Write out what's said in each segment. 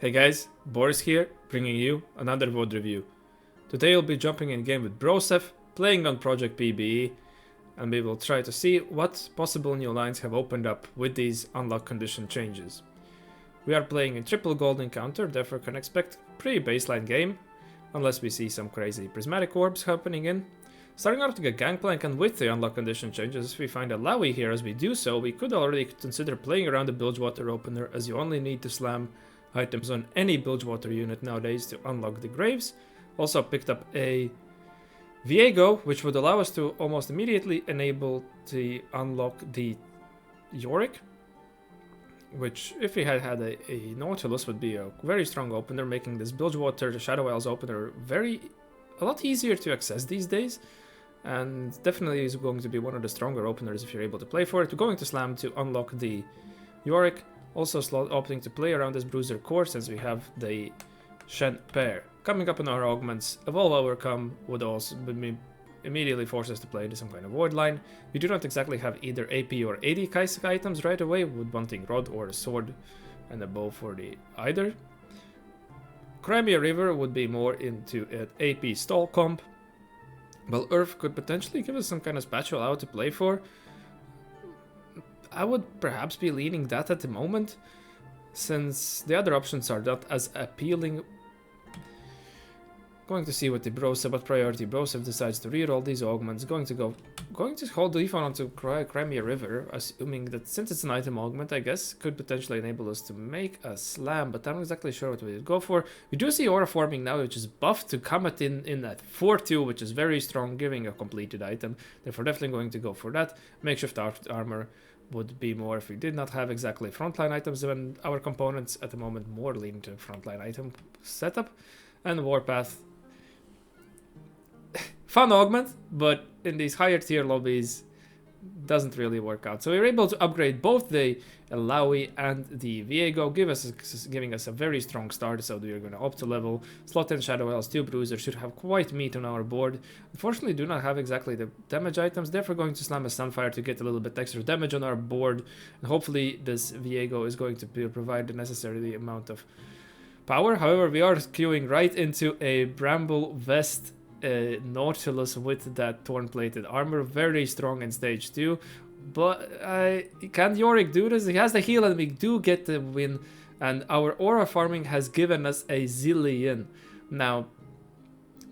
Hey guys, Boris here, bringing you another VOD review. Today we'll be jumping in game with Broseph, playing on Project PBE, and we will try to see what possible new lines have opened up with these unlock condition changes. We are playing in triple gold encounter, therefore can expect pretty baseline game, unless we see some crazy prismatic orbs happening in. Starting out with a gangplank, and with the unlock condition changes, if we find a Lowy here as we do so, we could already consider playing around the Bilgewater opener, as you only need to slam items on any Bilgewater unit nowadays to unlock the graves. Also picked up a Viego, which would allow us to almost immediately enable to unlock the Yorick, which if we had had a Nautilus would be a very strong opener, making this Bilgewater Shadow Isles opener a lot easier to access these days, and definitely is going to be one of the stronger openers if you're able to play for it. We're going to slam to unlock the Yorick. Also opting to play around this Bruiser core since we have the Shen pair. Coming up in our augments, Evolve Overcome would also immediately force us to play into some kind of void line. We do not exactly have either AP or AD Kaisek items right away, with wanting Rod or a sword and a bow for the either. Crimea River would be more into an AP stall comp, while Earth could potentially give us some kind of spatula out to play for. I would perhaps be leaning that at the moment, since the other options are not as appealing. Going to see what priority Broseph decides to reroll these augments. Going to hold the Ifon onto Crimea River, assuming that since it's an item augment, I guess, could potentially enable us to make a slam, but I'm not exactly sure what we would go for. We do see Aura forming now, which is buffed to combat in at 4-2, which is very strong, giving a completed item. Therefore, definitely going to go for that. Makeshift armor would be more if we did not have exactly frontline items, and our components at the moment more lean to frontline item setup. And Warpath, fun augment, but in these higher tier lobbies doesn't really work out. So we were able to upgrade both the Lowy and the Viego, giving us a very strong start. So we are going to opt to level. Slot in Shadow Isles, 2 Bruiser should have quite meat on our board. Unfortunately, do not have exactly the damage items, therefore going to slam a Sunfire to get a little bit extra damage on our board. And hopefully this Viego is going to provide the necessary amount of power. However, we are queuing right into a Bramble Vest Nautilus with that Torn-plated armor, very strong in stage 2. But can Yorick do this? He has the heal and we do get the win, and our aura farming has given us a Zillion. Now,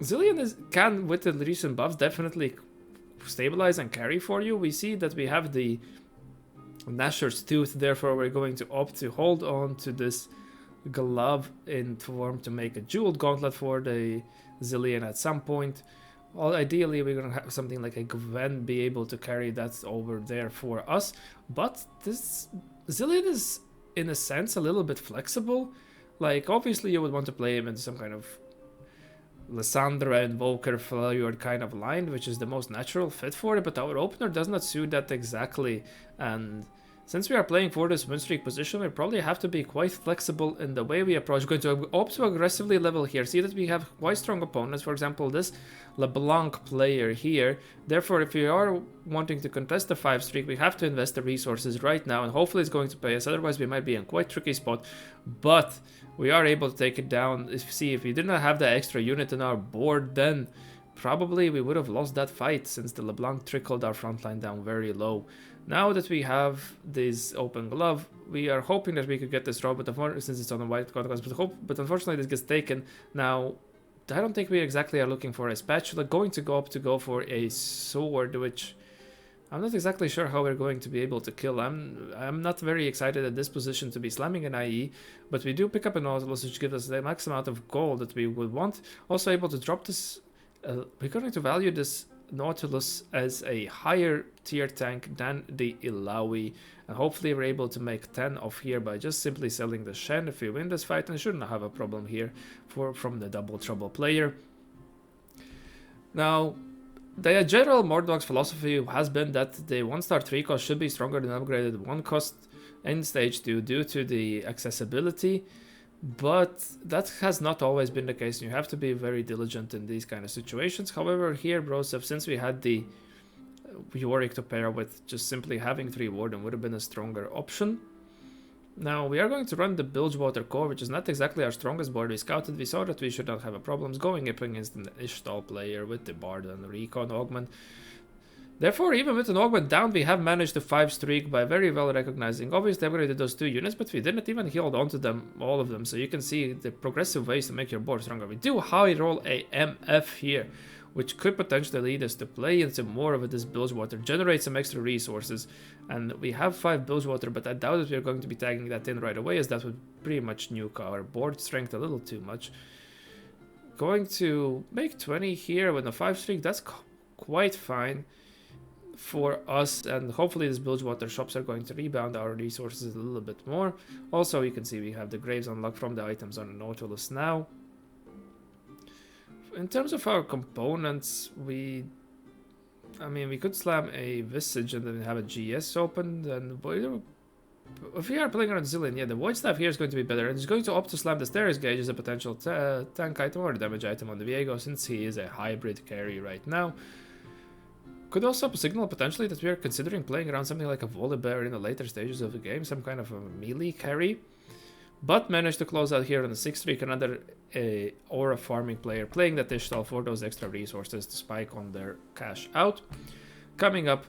Zillion can, with the recent buffs, definitely stabilize and carry for you. We see that we have the Nashor's Tooth, therefore we're going to opt to hold on to this glove in form to make a jeweled gauntlet for the Zillion at some point. Well, ideally we're gonna have something like a Gwen be able to carry that over there for us, but this Zillion is in a sense a little bit flexible. Like, obviously you would want to play him in some kind of Lysandra Invoker Flurried kind of line, which is the most natural fit for it, but our opener does not suit that exactly, and since we are playing for this win streak position, we probably have to be quite flexible in the way we approach. We're going to opt to aggressively level here. See that we have quite strong opponents. For example, this LeBlanc player here. Therefore, if we are wanting to contest the 5 streak, we have to invest the resources right now, and hopefully it's going to pay us. Otherwise, we might be in quite tricky spot. But we are able to take it down. If we did not have the extra unit on our board, then probably we would have lost that fight, since the LeBlanc trickled our frontline down very low. Now that we have this open glove, we are hoping that we could get this robot, since it's on a white contrast, but unfortunately this gets taken. Now, I don't think we exactly are looking for a spatula. Going to go for a sword, which I'm not exactly sure how we're going to be able to kill. I'm not very excited at this position to be slamming an IE, but we do pick up a Nautilus, which gives us the max amount of gold that we would want. Also able to drop this, we're going to value this Nautilus as a higher tier tank than the Ilawi, and hopefully we're able to make 10 off here by just simply selling the Shen if we win this fight, and shouldn't have a problem here from the double trouble player. Now, the general Mordog's philosophy has been that the 1-star 3 cost should be stronger than upgraded 1 cost in stage 2 due to the accessibility. But that has not always been the case. You have to be very diligent in these kind of situations. However, here, Broseph, since we had the Yorick to pair with, just simply having 3 Warden would have been a stronger option. Now we are going to run the Bilgewater core, which is not exactly our strongest board. We scouted, we saw that we should not have a problems going up against an Ishtal player with the Bard and the Recon augment. Therefore, even with an augment down, we have managed to 5 streak by very well recognizing. Obviously, upgraded those 2 units, but we didn't even heal onto them, all of them. So you can see the progressive ways to make your board stronger. We do high roll a MF here, which could potentially lead us to play into more of this Bilgewater, generate some extra resources. And we have 5 Bilgewater, but I doubt that we're going to be tagging that in right away, as that would pretty much nuke our board strength a little too much. Going to make 20 here with a 5 streak, that's quite fine for us, and hopefully these Bilgewater shops are going to rebound our resources a little bit more. Also, you can see we have the graves unlocked from the items on the Nautilus now. In terms of our components, we could slam a Visage and then have a GS open, then if we are playing around Zillion, yeah, the Void Staff here is going to be better, and he's going to opt to slam the Stairs Gauge as a potential tank item or damage item on the Viego, since he is a hybrid carry right now. Could also signal potentially that we are considering playing around something like a Volibear in the later stages of the game, some kind of a melee carry. But managed to close out here on the 6th streak, another aura farming player playing that Ishtal for those extra resources to spike on their cash out. Coming up,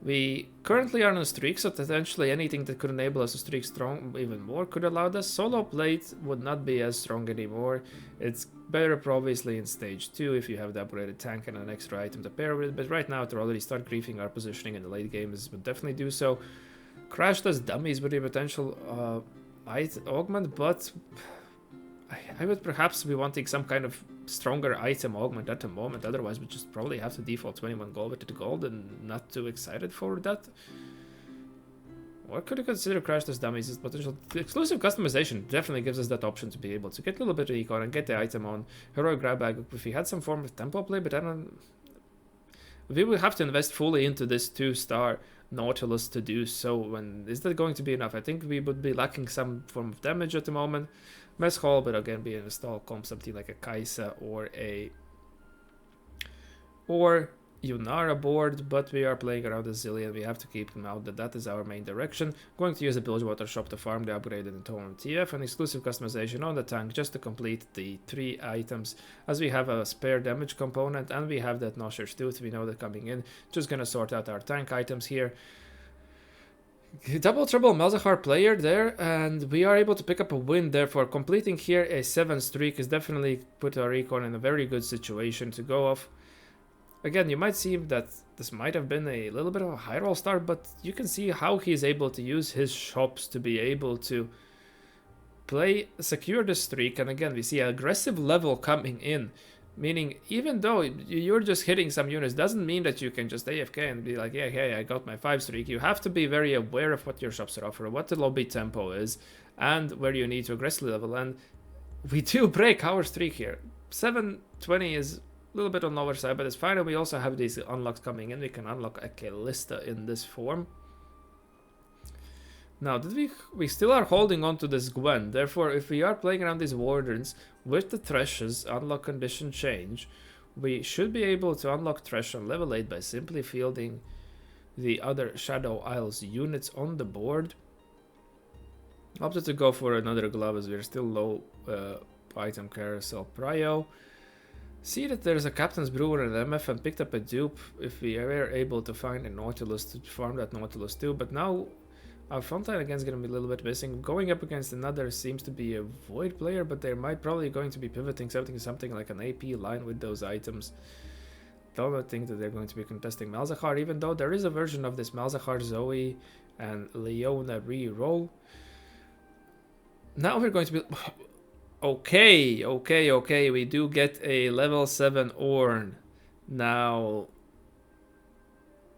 we currently are on a streak, so potentially anything that could enable us to streak strong even more could allow us. Solo plate would not be as strong anymore. It's better obviously in stage 2 if you have the upgraded tank and an extra item to pair with, but right now to already start griefing our positioning in the late game would definitely do so. Crashless dummies would be a potential augment, but I would perhaps be wanting some kind of stronger item augment at the moment. Otherwise, we just probably have to default 21 gold with the gold, and not too excited for that. Or could you consider Crashless dummies as potential? The exclusive customization definitely gives us that option to be able to get a little bit of recon and get the item on Heroic Grab Bag if we had some form of tempo play, but I don't. We would have to invest fully into this 2-star Nautilus to do so. And is that going to be enough? I think we would be lacking some form of damage at the moment. Mess Hall, but again, being a stall comp, something like a Kaisa or Yunara board, but we are playing around a Zillion. We have to keep them out, that is our main direction. Going to use the Bilgewater shop to farm the upgraded Totem TF and exclusive customization on the tank just to complete the 3 items, as we have a spare damage component and we have that Nosher's Tooth. We know that coming in. Just gonna sort out our tank items here. Double trouble Malzahar player there, and we are able to pick up a win. Therefore, completing here a 7 streak is definitely put our recon in a very good situation to go off. Again, you might see that this might have been a little bit of a high roll start, but you can see how he's able to use his shops to be able to secure the streak. And again, we see an aggressive level coming in, meaning even though you're just hitting some units, doesn't mean that you can just AFK and be like, yeah, hey, I got my 5 streak. You have to be very aware of what your shops are offering, what the lobby tempo is, and where you need to aggressively level. And we do break our streak here. 720 is a little bit on lower side, but it's fine. And we also have these unlocks coming in. We can unlock a Kalista in this form. Now, we still are holding on to this Gwen. Therefore, if we are playing around these Wardens with the Threshes, unlock condition change, we should be able to unlock Thresh on level 8 by simply fielding the other Shadow Isles units on the board. Opted to go for another glove as we're still low item carousel prio. See that there's a Captain's Brewer and MF and picked up a dupe if we are able to find a Nautilus to farm that Nautilus too. But now our frontline again is going to be a little bit missing. Going up against another seems to be a Void player, but they're probably going to be pivoting something like an AP line with those items. Don't think that they're going to be contesting Malzahar, even though there is a version of this Malzahar, Zoe, and Leona re-roll. Now we're going to be... Okay, we do get a level 7 Ornn. Now,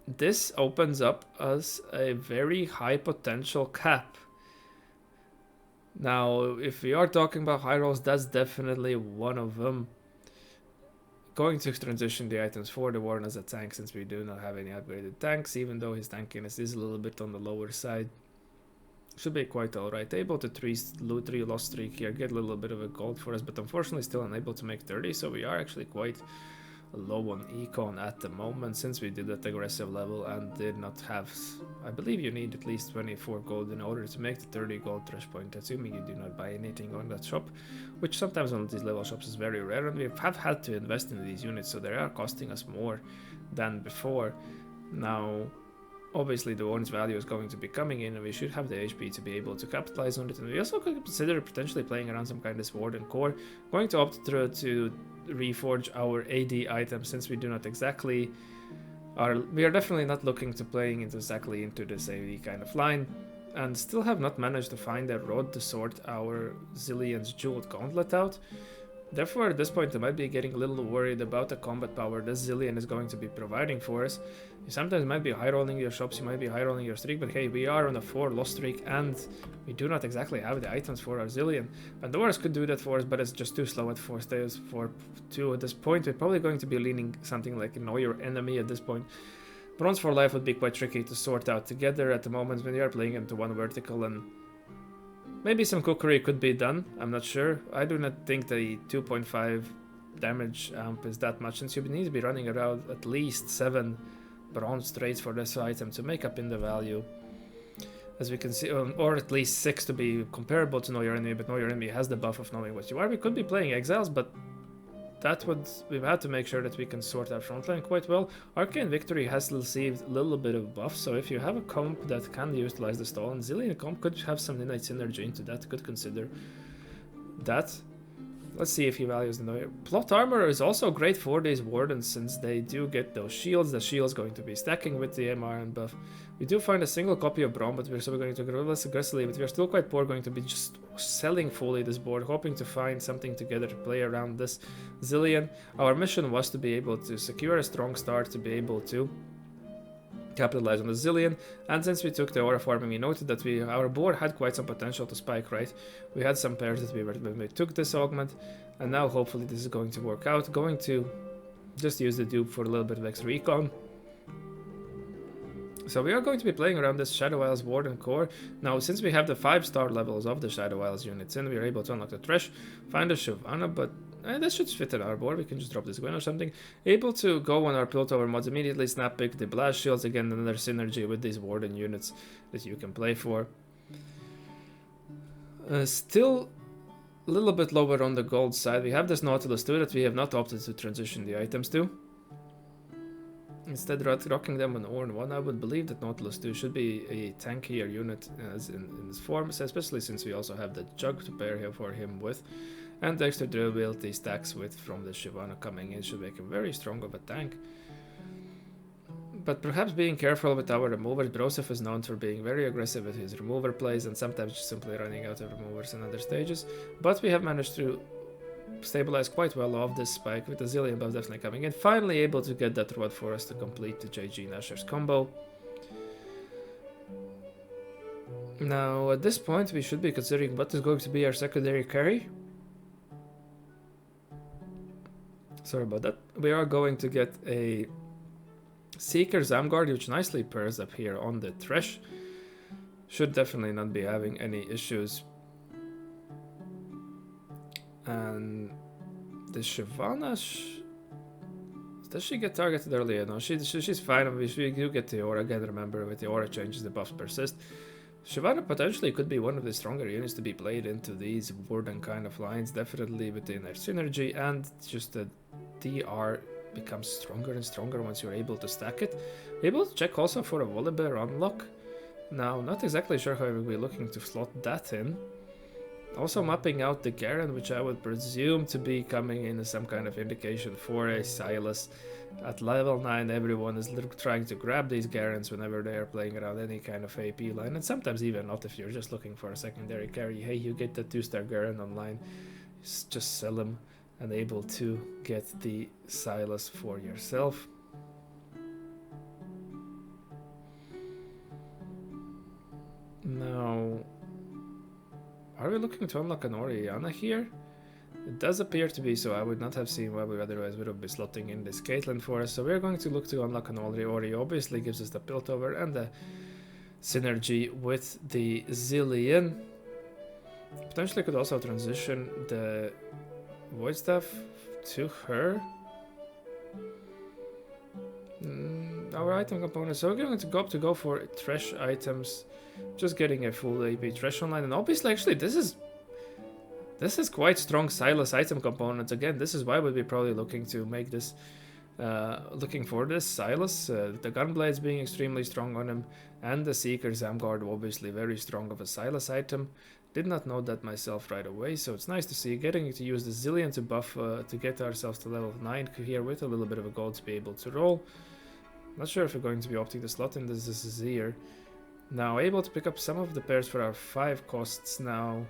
this opens up us a very high potential cap. Now, if we are talking about high rolls, that's definitely one of them. Going to transition the items for the Warden as a tank, since we do not have any upgraded tanks, even though his tankiness is a little bit on the lower side. Should be quite alright. Able to 3 lost streak here, get a little bit of a gold for us, but unfortunately still unable to make 30, so we are actually quite low on econ at the moment, since we did that aggressive level and did not have, I believe you need at least 24 gold in order to make the 30 gold thresh point, assuming you do not buy anything on that shop, which sometimes on these level shops is very rare, and we have had to invest in these units, so they are costing us more than before. Now obviously the orange value is going to be coming in, and we should have the HP to be able to capitalize on it, and we also could consider potentially playing around some kind of sword and core. Going to opt to reforge our AD items, since we do not exactly we are definitely not looking to playing exactly into this AD kind of line, and still have not managed to find a rod to sort our Zillion's jeweled gauntlet out. Therefore, at this point, I might be getting a little worried about the combat power this Zillion is going to be providing for us. You sometimes might be high rolling your shops, you might be high rolling your streak, but hey, we are on a 4 loss streak and we do not exactly have the items for our Zillion. Pandora's could do that for us, but it's just too slow at 4 stays for 2 at this point. We're probably going to be leaning something like Know Your Enemy at this point. Bronze for Life would be quite tricky to sort out together at the moment when you are playing into one vertical, and maybe some cookery could be done, I'm not sure. I do not think the 2.5 damage amp is that much, since you need to be running around at least 7 bronze trades for this item to make up in the value. As we can see, or at least 6 to be comparable to Know Your Enemy, but Know Your Enemy has the buff of knowing what you are. We could be playing Exiles, but we've had to make sure that we can sort our frontline quite well. Arcane Victory has received a little bit of buff, so if you have a comp that can utilize the stall, and Zillion comp could have some innate synergy into that, could consider that. Let's see if he values the Know. Plot Armor is also great for these Wardens, since they do get those shields. The shield's going to be stacking with the MR and buff. We do find a single copy of Braum, but we're still going to grow less aggressively, but we're still quite poor, going to be just selling fully this board, hoping to find something together to play around this Zillion. Our mission was to be able to secure a strong start, to be able to capitalize on the Zillion, and since we took the aura farming, we noted that our board had quite some potential to spike, right? We had some pairs that when we took this augment, and now hopefully this is going to work out. Going to just use the dupe for a little bit of extra recon. So we are going to be playing around this Shadow Isles Ward and Core. Now, since we have the 5-star levels of the Shadow Isles units in, we are able to unlock the Thresh, find a Shyvana, but this should fit in our board. We can just drop this Gwen or something. Able to go on our Piltover mods immediately, snap pick the Blast Shields, again another synergy with these Warden units that you can play for. Still a little bit lower on the gold side. We have this Nautilus too that we have not opted to transition the items to. Instead, rocking them on Orn 1, I would believe that Nautilus 2 should be a tankier unit as in this form, especially since we also have the Jug to pair for him with. And the extra durability stacks with from the Shyvana coming in should make him very strong of a tank. But perhaps being careful with our removers. Broseph is known for being very aggressive with his remover plays and sometimes just simply running out of removers in other stages. But we have managed to stabilize quite well off this spike with the Zillion buff definitely coming in. Finally able to get that rod for us to complete the JG Nashor's combo. Now at this point we should be considering what is going to be our secondary carry. Sorry about that. We are going to get a Seeker Zamguard, which nicely pairs up here on the Thresh. Should definitely not be having any issues. And the Shyvana, does she get targeted earlier? No, she's fine. We do get the aura again. Remember, with the aura changes, the buffs persist. Shyvana potentially could be one of the stronger units to be played into these Warden kind of lines, definitely within their synergy, and just the DR becomes stronger and stronger once you're able to stack it. Able to check also for a Volibear unlock. Now, not exactly sure how we'll be looking to slot that in. Also mapping out the Garen, which I would presume to be coming in as some kind of indication for a Silas. At level 9, everyone is trying to grab these Garens whenever they are playing around any kind of AP line, and sometimes even not if you're just looking for a secondary carry. Hey, you get the 2-star Garen online, just sell him and able to get the Silas for yourself. Now, are we looking to unlock an Orianna here? It does appear to be, so I would not have seen why we otherwise would have been slotting in this Caitlyn for us. So we're going to look to unlock an Ori. Obviously gives us the Piltover and the synergy with the Zillion. Potentially could also transition the Void Staff to her. Our item components. So we're going to go for trash items. Just getting a full AP trash online, and obviously, actually, this is quite strong Silas item components. Again, this is why we'll be probably looking to make this, looking for this Silas. The Gunblades being extremely strong on him, and the Seeker Zamguard obviously very strong of a Silas item. Did not know that myself right away, so it's nice to see getting to use the Zillion to buff to get ourselves to level 9 here with a little bit of a gold to be able to roll. Not sure if we're going to be opting the slot in this here. Now able to pick up some of the pairs for our 5 costs now.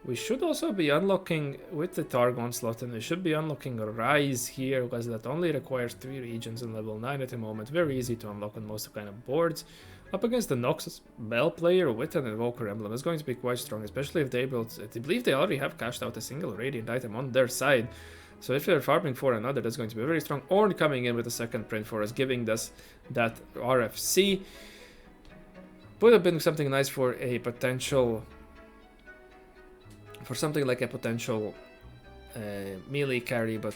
We should also be unlocking with the Targon slot, and we should be unlocking a Rise here, because that only requires 3 regions in level 9 at the moment. Very easy to unlock on most kind of boards. Up against the Noxus Bell player with an Invoker Emblem is going to be quite strong, especially if they build. I believe they already have cashed out a single Radiant item on their side. So if they're farming for another, that's going to be very strong. Or coming in with a second print for us, giving us that RFC. Would have been something nice for a potential... For something like a potential melee carry, but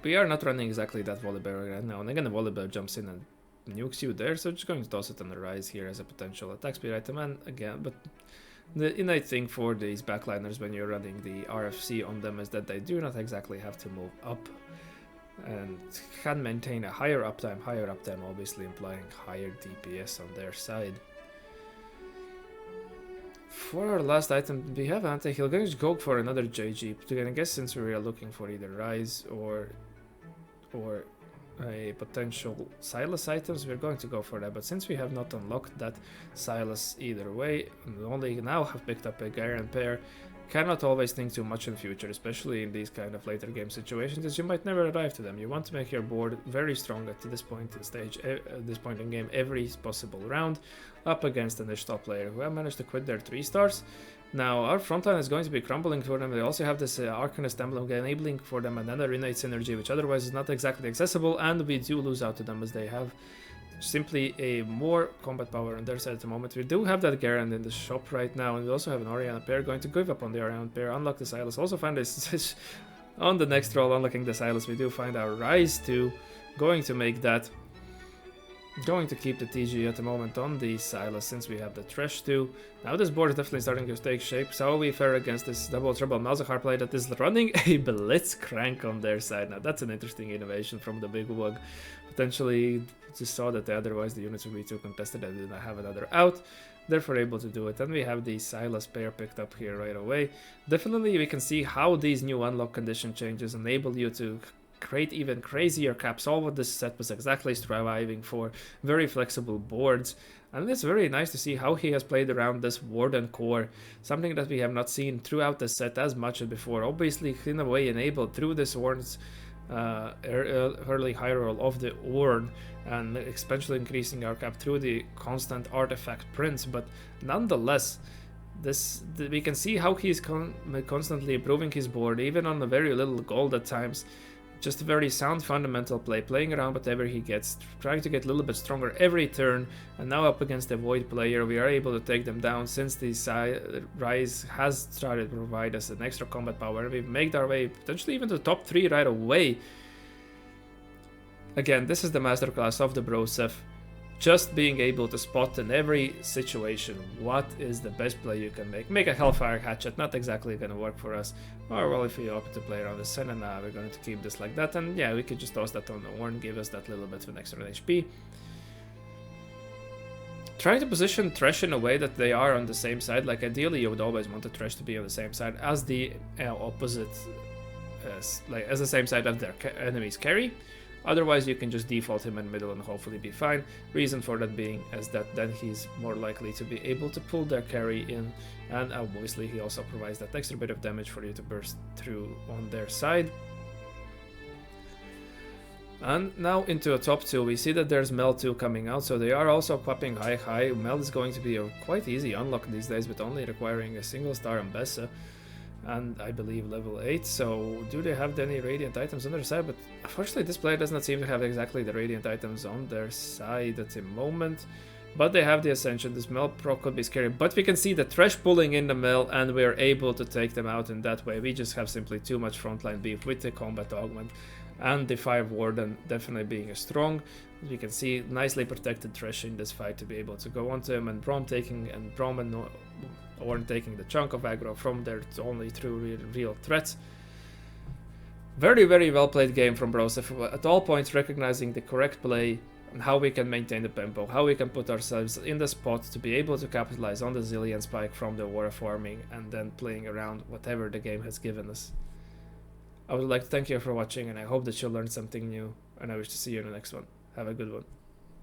we are not running exactly that Volibear right now. And again, the Volibear jumps in and nukes you there, so just going to toss it on the Rise here as a potential attack speed item. And again, but the innate thing for these backliners when you're running the RFC on them is that they do not exactly have to move up and can maintain a higher uptime obviously implying higher DPS on their side. For our last item, we have anti-heal. Going to go for another JG. I guess since we are looking for either Rise or a potential Silas items, we're going to go for that. But since we have not unlocked that Silas either way, and only now have picked up a Garen pair, cannot always think too much in future, especially in these kind of later game situations, as you might never arrive to them. You want to make your board very strong at this point in stage, this point in game, every possible round, up against an Ishtar player who have managed to quit their 3 stars. Now our frontline is going to be crumbling for them. They also have this Arcanist Emblem enabling for them another innate synergy, which otherwise is not exactly accessible, and we do lose out to them as they have simply a more combat power on their side at the moment. We do have that Garen in the shop right now, and we also have an Oriana pair going to give up on the Oriana pair, unlock the Silas. Also find this on the next roll, unlocking the Silas. We do find our Rise too, going to make that. Going to keep the TG at the moment on the Silas since we have the Thresh too. Now this board is definitely starting to take shape. So we fare against this double trouble Malzahar play that is running a Blitzcrank on their side. Now that's an interesting innovation from the Big Wug. Potentially just saw that otherwise the units would be too contested and did not have another out. Therefore able to do it. And we have the Silas pair picked up here right away. Definitely we can see how these new unlock condition changes enable you to create even crazier caps. All what this set was exactly striving for. Very flexible boards. And it's very nice to see how he has played around this Warden core. Something that we have not seen throughout the set as much as before. Obviously in a way enabled through this Warden's early high roll of the Ord, and especially increasing our cap through the constant artifact prints. But nonetheless, we can see how he's constantly improving his board, even on a very little gold at times. Just a very sound fundamental play, playing around whatever he gets, trying to get a little bit stronger every turn, and now up against the Void player, we are able to take them down since the Rise has started to provide us an extra combat power. We've made our way potentially even to the top 3 right away. Again, this is the masterclass of the Broseph. Just being able to spot in every situation what is the best play you can make. Make a Hellfire Hatchet, not exactly going to work for us. Or well, if we opt to play around the Senna, we're going to keep this like that. And yeah, we could just toss that on the Horn, give us that little bit of an extra HP. Trying to position Thresh in a way that they are on the same side. Like ideally you would always want the Thresh to be on the same side as the opposite, as the same side of their enemy's carry. Otherwise you can just default him in the middle and hopefully be fine. Reason for that being is that then he's more likely to be able to pull their carry in, and obviously he also provides that extra bit of damage for you to burst through on their side. And now into a top 2, we see that there's Mel 2 coming out, so they are also popping high. Mel is going to be a quite easy unlock these days, with only requiring a single star and Bessa. And I believe level 8, so do they have any Radiant items on their side? But unfortunately this player does not seem to have exactly the Radiant items on their side at the moment. But they have the Ascension. This Mel pro could be scary, but we can see the Thresh pulling in the Mel, and we're able to take them out in that way. We just have simply too much frontline beef with the combat augment. and the Fire Warden definitely being a strong. As you can see, nicely protected Thresh in this fight to be able to go onto him, and Brom and Ornn taking the chunk of aggro from their only true real threats. Very, very well played game from Broseph, at all points recognizing the correct play and how we can maintain the tempo, how we can put ourselves in the spot to be able to capitalize on the Zilean spike from the Aura farming, and then playing around whatever the game has given us. I would like to thank you for watching, and I hope that you learned something new, and I wish to see you in the next one. Have a good one.